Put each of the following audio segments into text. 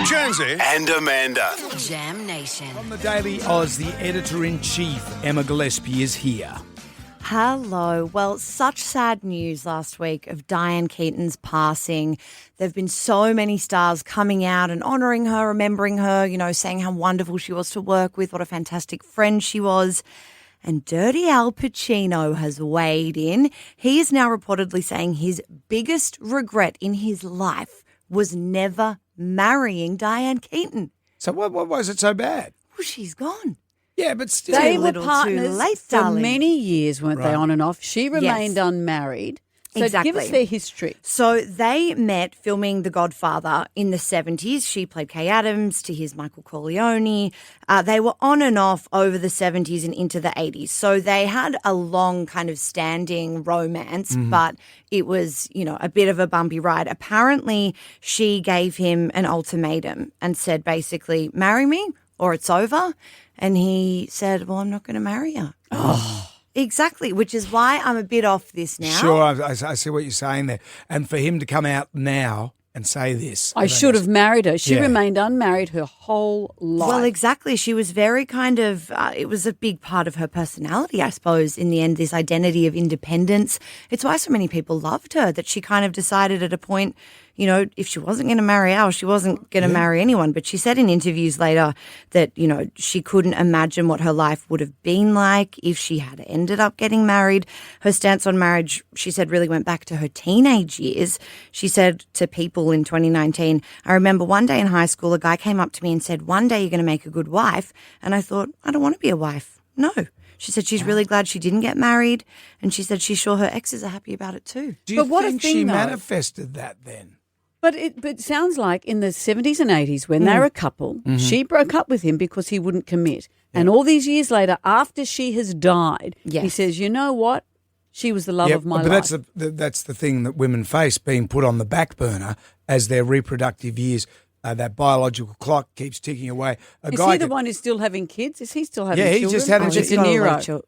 Jonesy and Amanda. Jam Nation. From the Daily Oz, the editor-in-chief, Emma Gillespie, is here. Hello. Well, such sad news last week of Diane Keaton's passing. There have been so many stars coming out and honouring her, remembering her, saying how wonderful she was to work with, what a fantastic friend she was. And Dirty Al Pacino has weighed in. He is now reportedly saying his biggest regret in his life was never marrying Diane Keaton. So what was it so bad? Well, she's gone. Yeah, but still. They Too were little, too partners late, for darling. many years, weren't they, Right. on and off? She remained Yes. unmarried. So Exactly. give us their history. So they met filming The Godfather in the 70s. She played Kay Adams to his Michael Corleone. They were on and off over the 70s and into the 80s. So they had a long kind of standing romance, but it was, a bit of a bumpy ride. Apparently, she gave him an ultimatum and said basically, marry me or it's over. And he said, well, I'm not going to marry her. Oh. Exactly, which is why I'm a bit off this now. Sure, I see what you're saying there. And for him to come out now and say this. I should have married her. She Yeah. remained unmarried her whole life. Well, exactly. She was very kind of, it was a big part of her personality, I suppose, in the end, this identity of independence. It's why so many people loved her, that she kind of decided at a point, if she wasn't going to marry Al, she wasn't going to marry anyone. But she said in interviews later that, she couldn't imagine what her life would have been like if she had ended up getting married. Her stance on marriage, she said, really went back to her teenage years. She said to People in 2019, I remember one day in high school, a guy came up to me and said, one day you're going to make a good wife. And I thought, I don't want to be a wife. No. She said she's really glad she didn't get married. And she said she's sure her exes are happy about it too. Do you But what a think thing, she though. manifested that then? But it sounds like in the 70s and 80s when they were a couple, she broke up with him because he wouldn't commit. And all these years later, after she has died, he Yes. says, you know what? She was the love of my but life. that's the thing that women face, being put on the back burner as their reproductive years. That biological clock keeps ticking away. Is he the one who's still having kids? Is he still having Yeah, he children? just had a Or kid. is it De Niro?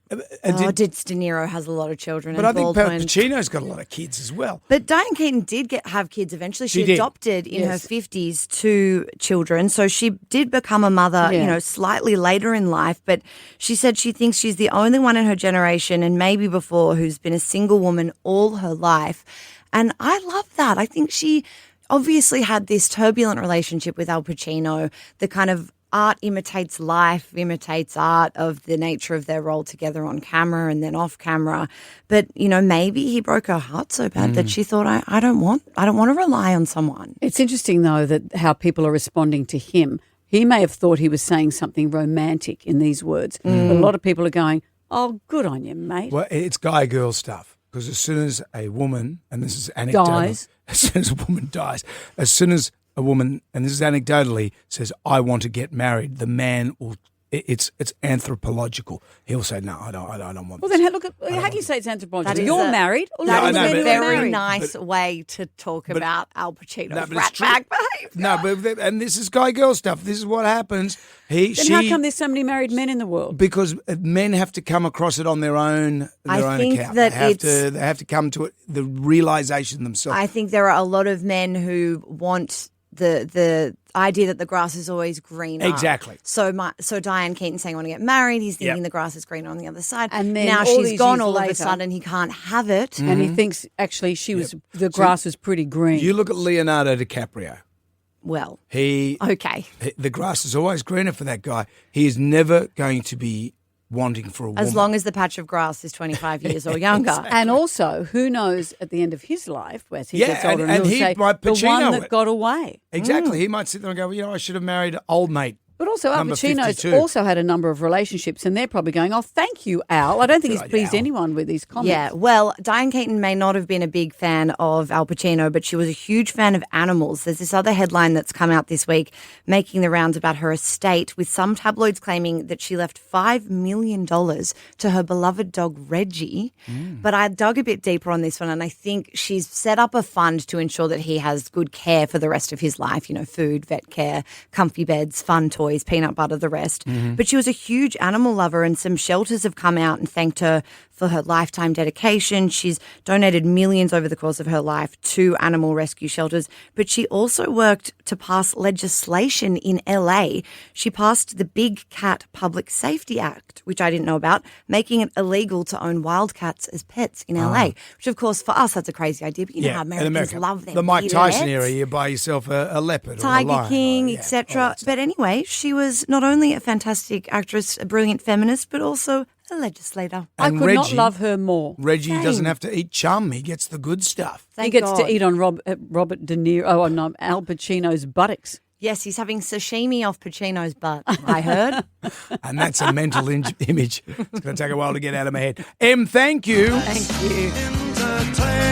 De Niro has a lot of children. But and I think ballpoint. Pacino's got a lot of kids as well. But Diane Keaton did have kids eventually. She She did. adopted in Yes. her 50s 2 children. So she did become a mother, Yeah. slightly later in life. But she said she thinks she's the only one in her generation and maybe before who's been a single woman all her life. And I love that. I think she obviously had this turbulent relationship with Al Pacino, the kind of art imitates life, imitates art of the nature of their role together on camera and then off camera. But, maybe he broke her heart so bad that she thought, I don't want to rely on someone. It's interesting, though, that how people are responding to him. He may have thought he was saying something romantic in these words. But a lot of people are going, oh, good on you, mate. Well, it's guy-girl stuff. Because as soon as a woman, and this is anecdotal, Dies. as soon as a woman dies, as soon as a woman, and this is anecdotally, says, I want to get married, the man will, it's anthropological. He'll say, no, I don't want Well, this. then look at how do you say it's anthropological? That is You're a- married. Or That I is know, a but- very married. nice way to talk about Al Pacino's No, but it's rat true. bag behaviour. No, and this is guy-girl stuff. This is what happens. Then how come there's so many married men in the world? Because men have to come across it on their own. I think account. that they have to come to it, the realization themselves. I think there are a lot of men who want the idea that the grass is always greener. Exactly. So Diane Keaton saying, I want to get married. He's thinking Yep. the grass is greener on the other side. And then now all she's these gone years all of later- a sudden. He can't have it. And he thinks actually the grass was pretty green. You look at Leonardo DiCaprio. Well, The grass is always greener for that guy. He is never going to be wanting for a woman. as long as the patch of grass is 25 years or younger. And also, who knows at the end of his life, as he Yeah, gets older, and he'll he say, might the Pacino one that it. got away. Exactly. He might sit there and go, I should have married old mate. But also, Al Number Pacino's 52. also had a number of relationships, and they're probably going, oh, thank you, Al. I don't think he's Good pleased Al. anyone with his comments. Yeah, well, Diane Keaton may not have been a big fan of Al Pacino, but she was a huge fan of animals. There's this other headline that's come out this week making the rounds about her estate, with some tabloids claiming that she left $5 million to her beloved dog, Reggie. But I dug a bit deeper on this one, and I think she's set up a fund to ensure that he has good care for the rest of his life, food, vet care, comfy beds, fun toys, peanut butter, the rest. But she was a huge animal lover, and some shelters have come out and thanked her for her lifetime dedication. She's donated millions over the course of her life to animal rescue shelters, but she also worked to pass legislation in LA. She passed the Big Cat Public Safety Act, which I didn't know about, making it illegal to own wildcats as pets in LA, which of course for us that's a crazy idea, but you know how in Americans America, love them. the Mike Tyson pets. era, you buy yourself a leopard or a Tiger lion. King, Yeah, etc. all that stuff. But anyway, she was not only a fantastic actress, a brilliant feminist, but also a legislator. I And could not Reggie- love her more. Reggie Same. doesn't have to eat chum. He gets the good stuff. He Thank gets God. to eat on Robert De Niro, Al Pacino's buttocks. Yes, he's having sashimi off Pacino's butt, I heard. And that's a mental image. It's going to take a while to get out of my head. Em, thank you. Thank you. Entertainment.